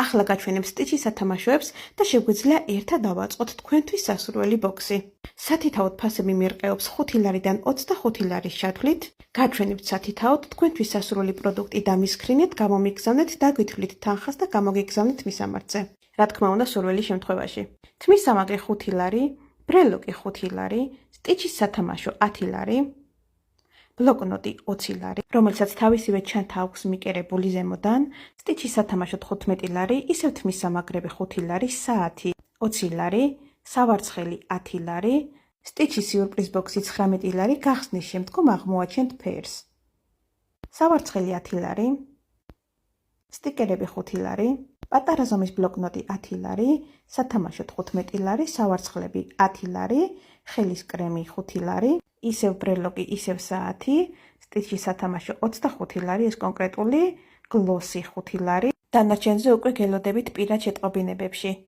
ახლა გაჩვენებ სტიჩის სათამაშოებს და შეგვიძლია ერთად დავაწყოთ თქვენთვის სასურველი ბოქსი. სათითაოდ ფასები მერყეობს 5 ლარიდან 25 ლარის ჩათვლით. გაჩვენებთ სათითაოდ თქვენთვის სასურველი პროდუქტი დამისქრინეთ, გამომიგზავნეთ და გითვლით თანხას და გამოგეგზავნეთ მისამართზე. რა თქმა უნდა, სურველი შემთხვევაში. თმისამაგრე 5 ლარი, ბრელოკი 5 ლარი, სტიჩის სათამაშო 10 ლარი, ბლოკნოტი 20 ლარი, რომელსაც თავისივე ჩანთა აქვს მიკერებული ზემოდან, სტიჩის სათამაშო 15 ლარი, ისევ თმისამაგრები 5 ლარი, საათი 20 ლარი, სავარცხელი 10 ლარი, სტიჩის სიურპრიზ ბოქსი 19 ლარი, გახსნის შემდგომ აღმოაჩენთ ფერს. სავარცხელი 10 ლარი, სტიკერები 5 ლარი, პატარა ზომის ბლოკნოტი 10 ლარი, სათამაშო 15 ლარი, სავარცხლები 10 ლარი, ხელის კრემი 5 ლარი, ისევ ბრელოკი, ისევ საათი, სტიჩის სათამაშო 25 ლარი, ეს კონკრეტული გლოსი 5 ლარი. დანარჩენზე უკვე გელოდებით პირად შეტყობინებებში.